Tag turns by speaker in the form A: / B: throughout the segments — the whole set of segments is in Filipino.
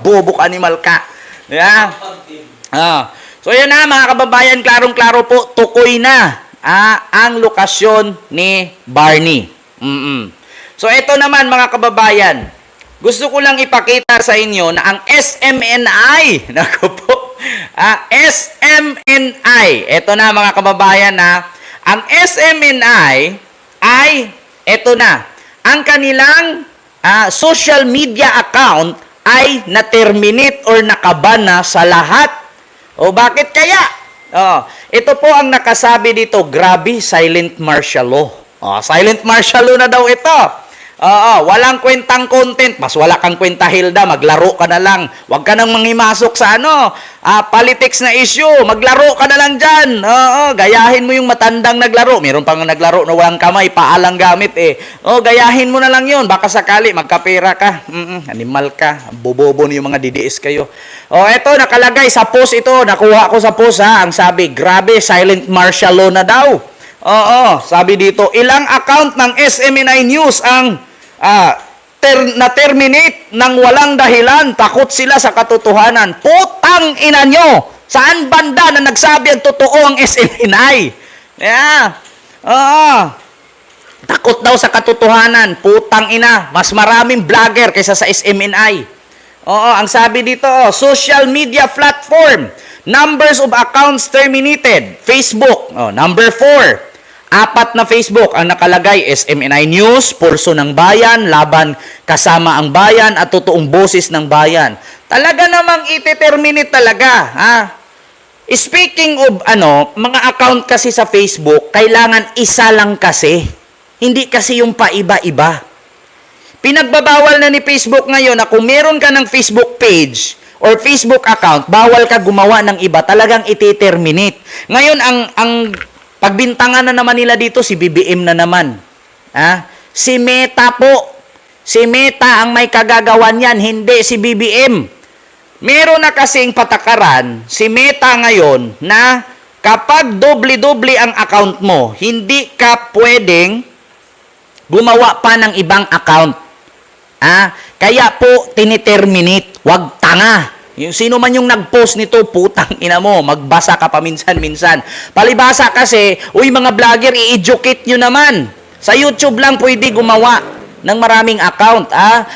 A: bobo ka, animal ka. Yeah. So yan na mga kababayan, klarong-klaro po, tukoy na ang lokasyon ni Barney. So ito naman mga kababayan, gusto ko lang ipakita sa inyo na ang SMNI, naku po, SMNI, ito na mga kababayan ang SMNI ay, ito na, ang kanilang social media account ay na-terminate or nakaban na sa lahat. O bakit kaya? Ito po ang nakasabi dito, grabe, silent martial law. Silent martial law na daw ito. Walang kwentang content. Mas wala kang kwenta, Hilda. Maglaro ka na lang. Huwag ka nang manghimasok sa politics na issue. Maglaro ka na lang dyan. Gayahin mo yung matandang naglaro. Meron pang naglaro na walang kamay, paalang gamit eh. Gayahin mo na lang yun. Baka sakali, magkapera ka. Animal ka. Bobobo yung mga DDS kayo. Eto, nakalagay sa post ito. Nakuha ko sa post Ang sabi, grabe, silent martial law na daw. Sabi dito, ilang account ng SMNI News ang na-terminate ng walang dahilan, takot sila sa katotohanan. Putang ina nyo! Saan banda na nagsabi ang totoo ang SMNI? Takot daw sa katotohanan. Putang ina. Mas maraming vlogger kaysa sa SMNI. Ang sabi dito, social media platform. Numbers of accounts terminated. Facebook. Number 4. 4 na Facebook ang nakalagay, SMNI News, Pulso ng Bayan, Laban Kasama ang Bayan, at Totoong Boses ng Bayan. Talaga namang ite-terminate talaga. Speaking of mga account kasi sa Facebook, kailangan isa lang kasi. Hindi kasi yung paiba-iba. Pinagbabawal na ni Facebook ngayon na kung meron ka ng Facebook page or Facebook account, bawal ka gumawa ng iba. Talagang ite-terminate. Ngayon, ang pagbintangan na naman nila dito, si BBM na naman. Si Meta po. Si Meta ang may kagagawan yan, hindi si BBM. Meron na kasing patakaran, si Meta ngayon, na kapag doble-doble ang account mo, hindi ka pwedeng gumawa pa ng ibang account. Kaya po, tiniterminate. Wag tanga. Yung sino man yung nag-post nito, putang ina mo, magbasa ka pa minsan-minsan. Palibasa kasi, mga vlogger, i-educate nyo naman. Sa YouTube lang pwede gumawa ng maraming account.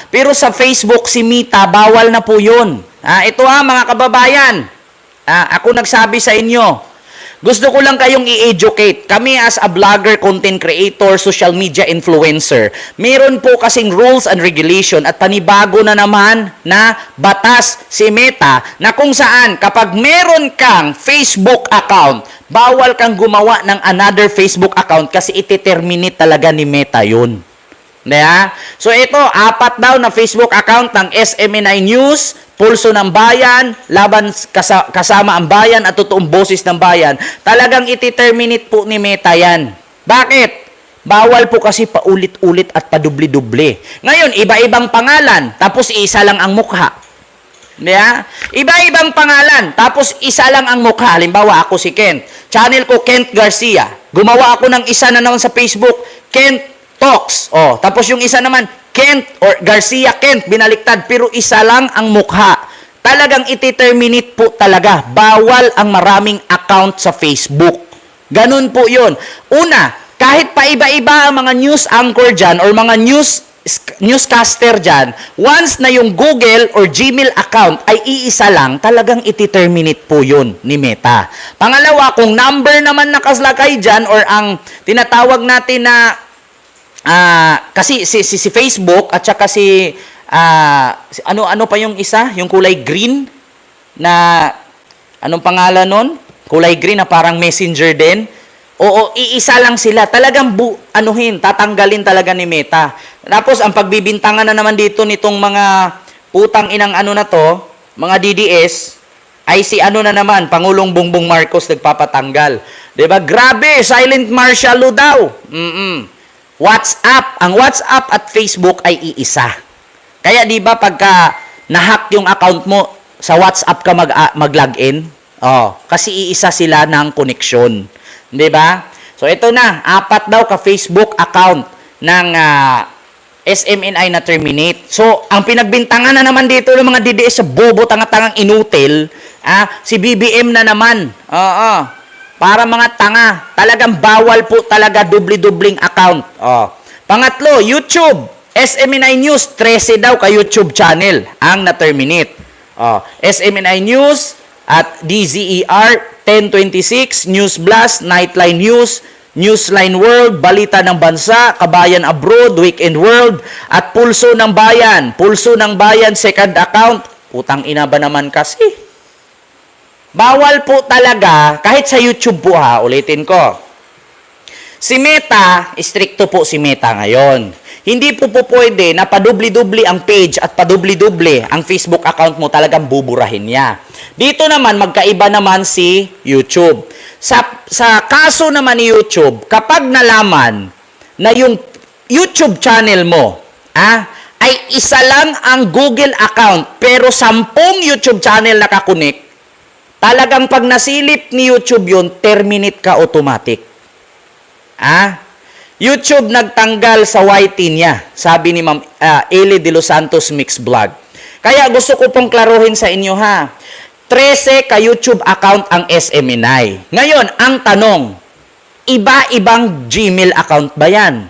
A: Pero sa Facebook, si Meta, bawal na po yun. Ito mga kababayan. Ako nagsabi sa inyo. Gusto ko lang kayong i-educate. Kami as a vlogger, content creator, social media influencer, meron po kasing rules and regulation at panibago na naman na batas si Meta na kung saan kapag meron kang Facebook account, bawal kang gumawa ng another Facebook account kasi iti-terminate talaga ni Meta yun. So ito, 4 daw na Facebook account ng SMNI News, Pulso ng Bayan, Laban Kasama ang Bayan, at Totoong Boses ng Bayan. Talagang iti-terminate po ni Meta yan. Bakit? Bawal po kasi paulit-ulit at padubli-dubli. Ngayon, iba-ibang pangalan, tapos isa lang ang mukha. Iba-ibang pangalan, tapos isa lang ang mukha. Halimbawa, ako si Kent. Channel ko, Kent Garcia. Gumawa ako ng isa na naman sa Facebook, Kent Talks. Tapos yung isa naman, Kent or Garcia Kent, binaliktad, pero isa lang ang mukha. Talagang iti-terminate po talaga. Bawal ang maraming account sa Facebook. Ganun po yun. Una, kahit pa iba-iba ang mga news anchor dyan or mga newscaster dyan, once na yung Google or Gmail account ay iisa lang, talagang iti-terminate po yun ni Meta. Pangalawa, kung number naman nakaslagay dyan or ang tinatawag natin na kasi si Facebook at saka ano pa yung isa, yung kulay green na anong pangalan nun? Kulay green na parang messenger din. Iisa lang sila. Talagang tatanggalin talaga ni Meta. Tapos ang pagbibintangan na naman dito nitong mga putang inang mga DDS ay si na naman, Pangulong Bongbong Marcos nagpapatanggal. 'Di ba? Grabe, silent martial law daw. WhatsApp, ang WhatsApp at Facebook ay iisa. Kaya 'di ba pagka na-hack yung account mo, sa WhatsApp ka mag-login? Kasi iisa sila ng connection. 'Di ba? So ito na, 4 daw ka Facebook account ng SMNI na terminate. So, ang pinagbintangan na naman dito ng mga DDS sa bobo, tanga-tangang inutil, si BBM na naman. Oo. Para mga tanga. Talagang bawal po talaga dubli-dubling account. Pangatlo, YouTube. SMNI News, 13 daw ka YouTube channel ang na-terminate. SMNI News at DZER, 1026, News Blast, Nightline News, Newsline World, Balita ng Bansa, Kabayan Abroad, Weekend World, at Pulso ng Bayan. Pulso ng Bayan, second account. Putang ina ba naman kasi? Bawal po talaga, kahit sa YouTube po ha, ulitin ko. Si Meta, stricto po si Meta ngayon. Hindi po pwede na padubli-dubli ang page at padubli-dubli ang Facebook account mo, talagang buburahin niya. Dito naman, magkaiba naman si YouTube. Sa kaso naman ni YouTube, kapag nalaman na yung YouTube channel mo ay isa lang ang Google account pero 10 YouTube channel nakakunik, talagang pag nasilip ni YouTube yun, terminate ka automatic. YouTube nagtanggal sa YT niya, sabi ni Ma'am Eli De Los Santos Mix Vlog. Kaya gusto ko pong klaruhin sa inyo ha. 13 ka YouTube account ang SMNI. Ngayon, ang tanong, iba-ibang Gmail account ba yan?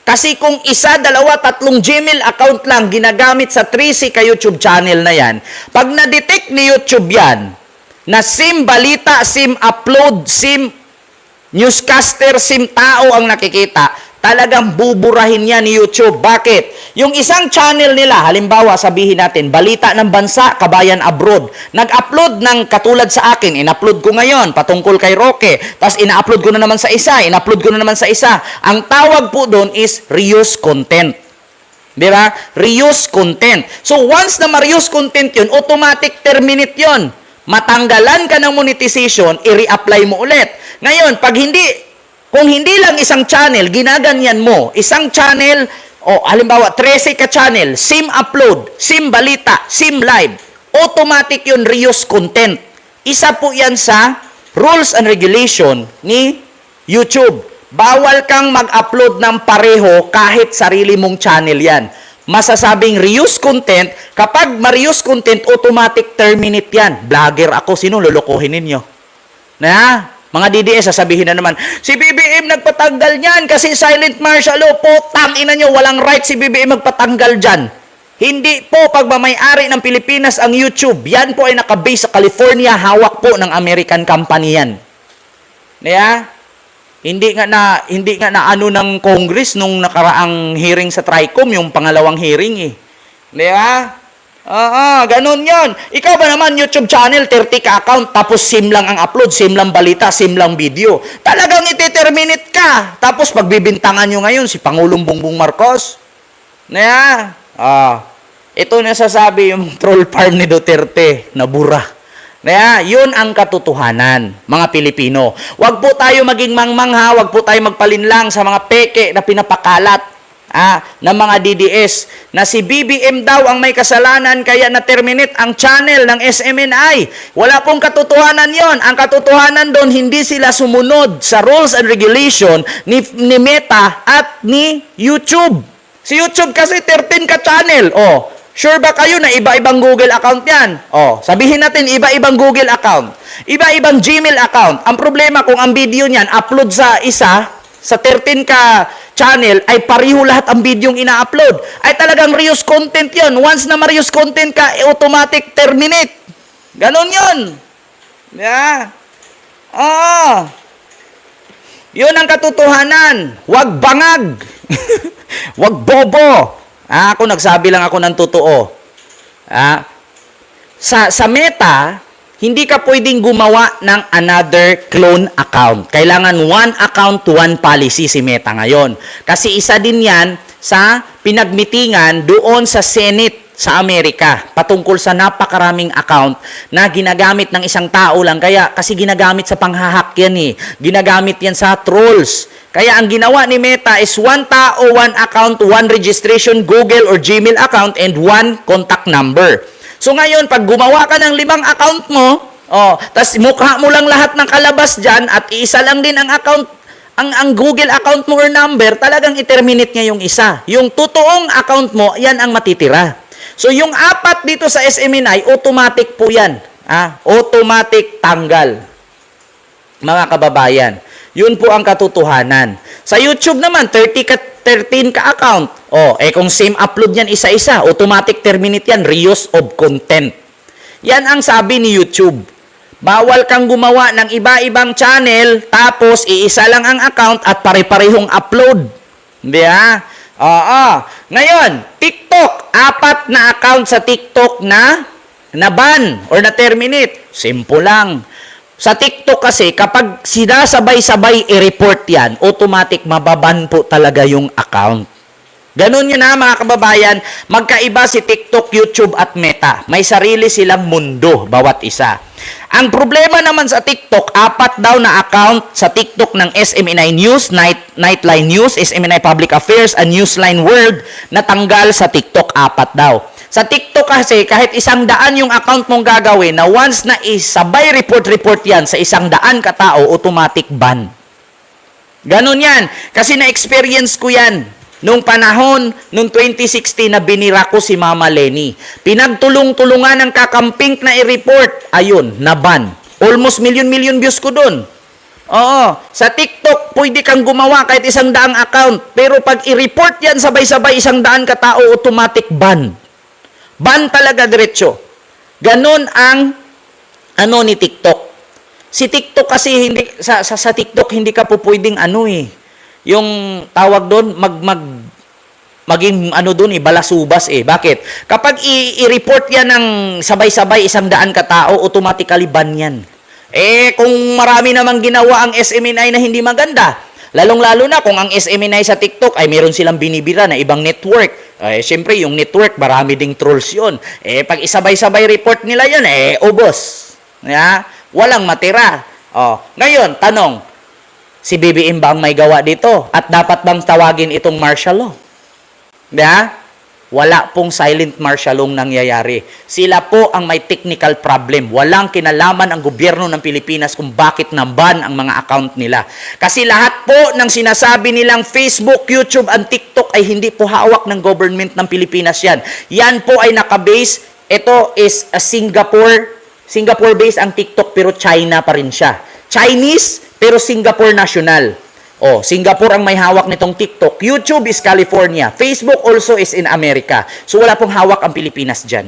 A: Kasi kung isa, dalawa, tatlong Gmail account lang ginagamit sa 13 ka YouTube channel na yan, pag na-detect ni YouTube yan, na SIM balita, SIM upload, SIM newscaster, SIM tao ang nakikita, talagang buburahin niya ni YouTube. Bakit? Yung isang channel nila, halimbawa sabihin natin, Balita ng Bansa, Kabayan Abroad, nag-upload ng katulad sa akin, in-upload ko ngayon, patungkol kay Roque, tapos ina-upload ko na naman sa isa, in-upload ko na naman sa isa. Ang tawag po doon is reuse content. Di ba? Reuse content. So once na ma-reuse content yun, automatic terminate yun. Matanggalan ka ng monetization, i-reapply mo ulit. Ngayon, kung hindi lang isang channel, ginaganyan mo, isang channel, halimbawa, 13 ka channel, SIM upload, SIM balita, SIM live, automatic yun reuse content. Isa po yan sa rules and regulation ni YouTube. Bawal kang mag-upload ng pareho kahit sarili mong channel yan. Masasabing reuse content, kapag ma-reuse content, automatic terminate yan. Vlogger ako, sino lulukuhin ninyo? Mga DDS, sasabihin na naman, si BBM nagpatanggal niyan kasi silent martial law. Putang ina nyo, walang right si BBM magpatanggal dyan. Hindi po pagmamayari ng Pilipinas ang YouTube. Yan po ay nakabase sa California, hawak po ng American company yan. Hindi nga na ano ng Congress nung nakaraang hearing sa TRICOM, yung pangalawang hearing Di ba? Ganun yon. Ikaw ba naman, YouTube channel, 30 ka account, tapos SIM lang ang upload, SIM lang balita, SIM lang video. Talagang ite-terminate ka. Tapos pagbibintangan nyo ngayon, si Pangulong Bongbong Marcos. Ito na sasabi yung troll farm ni Duterte, nabura. Yun ang katotohanan, mga Pilipino. Huwag po tayo maging mangmangha, huwag po tayo magpalinlang sa mga peke na pinapakalat ng mga DDS na si BBM daw ang may kasalanan kaya na-terminate ang channel ng SMNI. Wala pong katotohanan yon. Ang katotohanan doon, hindi sila sumunod sa rules and regulation ni Meta at ni YouTube. Si YouTube kasi 13 ka channel. Sure ba kayo na iba-ibang Google account yan? Sabihin natin iba-ibang Google account, iba-ibang Gmail account. Ang problema kung ang video niyan upload sa isa, sa 13 ka channel, ay pariho lahat ang video yung ina-upload. Ay talagang reuse content yon. Once na ma-reuse content ka, automatic terminate. Ganon yun. Yun ang katotohanan. Huwag bangag. Huwag bobo. Ako nagsabi lang ako ng totoo. Sa Meta, hindi ka pwedeng gumawa ng another clone account. Kailangan one account, one policy si Meta ngayon. Kasi isa din yan sa pinagmitingan doon sa Senate sa Amerika patungkol sa napakaraming account na ginagamit ng isang tao lang. Kasi ginagamit sa panghahack yan Ginagamit yan sa trolls. Kaya ang ginawa ni Meta is one tao, one account, one registration, Google or Gmail account, and one contact number. So ngayon, pag gumawa ka ng 5 account mo, tapos mukha mo lang lahat ng kalabas dyan, at isa lang din ang account ang Google account mo or number, talagang i-terminate niya yung isa. Yung totoong account mo, yan ang matitira. So, yung apat dito sa SMNI, automatic po yan. Automatic tanggal. Mga kababayan. Yun po ang katotohanan. Sa YouTube naman, 13 ka account. Kung same upload yan isa-isa, automatic terminate yan, reuse of content. Yan ang sabi ni YouTube. Bawal kang gumawa ng iba-ibang channel, tapos iisa lang ang account at pare-parehong upload. Hindi Ngayon, TikTok. 4 na account sa TikTok na ban or na-terminate. Simple lang. Sa TikTok kasi, kapag sinasabay-sabay i-report yan, automatic mababan po talaga yung account. Ganun yun mga kababayan. Magkaiba si TikTok, YouTube at Meta. May sarili silang mundo, bawat isa. Ang problema naman sa TikTok, 4 daw na account sa TikTok ng SMNI News, Nightline News, SMNI Public Affairs, and Newsline World na tanggal sa TikTok, 4 daw. Sa TikTok kasi, kahit 100 yung account mong gagawin na once na isabay report yan sa 100 katao, automatic ban. Ganun yan. Kasi na-experience ko yan. Nung panahon, nung 2016 na binira ko si Mama Lenny. Pinagtulong-tulungan ng kakamping na i-report. Ayun, na-ban. Almost million views ko dun. Sa TikTok, pwede kang gumawa kahit 100 account. Pero pag i-report yan sabay-sabay 100 katao, automatic ban. Ban talaga diretso. Ganon ang ni TikTok. Si TikTok kasi hindi sa TikTok hindi ka po pwedeng yung tawag doon maging doon balasubas Bakit? Kapag i-report yan ng sabay-sabay 100 katao, automatically ban yan. Kung marami namang ginawa ang SMNI na hindi maganda, lalong-lalo na kung ang SMNI sa TikTok ay meron silang binibira na ibang network. Siyempre, yung network, marami ding trolls yun. Pag isabay-sabay report nila yun, ubos. Walang matira. Ngayon, tanong, si BBM ba ang may gawa dito? At dapat bang tawagin itong martial law? Wala pong silent martial law nangyayari. Sila po ang may technical problem. Walang kinalaman ang gobyerno ng Pilipinas kung bakit naban ang mga account nila. Kasi lahat po ng sinasabi nilang Facebook, YouTube, and TikTok ay hindi po hawak ng government ng Pilipinas yan. Yan po ay nakabase. Ito is a Singapore-based ang TikTok pero China pa rin siya. Chinese pero Singapore national. Singapore ang may hawak nitong TikTok. YouTube is California. Facebook also is in America. So, wala pong hawak ang Pilipinas dyan.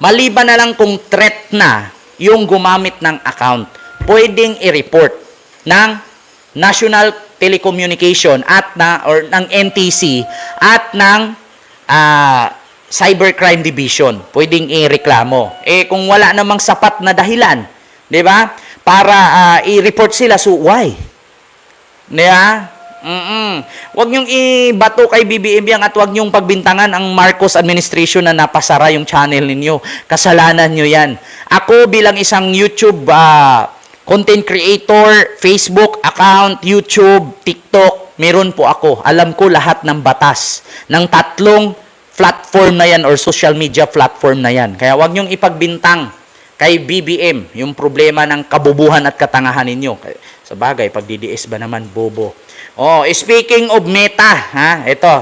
A: Maliban na lang kung threat na yung gumamit ng account, pwedeng i-report ng National Telecommunication or ng NTC at ng Cybercrime Division. Pwedeng i-reklamo. Kung wala namang sapat na dahilan, di ba? Para i-report sila, so why? Huwag niyong ibato kay BBM yan at huwag niyong pagbintangan ang Marcos administration na napasara yung channel ninyo. Kasalanan niyo yan. Ako bilang isang YouTube content creator, Facebook account, YouTube, TikTok, meron po ako. Alam ko lahat ng batas ng 3 platform na yan or social media platform na yan. Kaya huwag niyong ipagbintang kay BBM yung problema ng kabubuhan at katangahan ninyo. Sa bagay, pag DDS ba naman, bobo. Speaking of Meta, ito,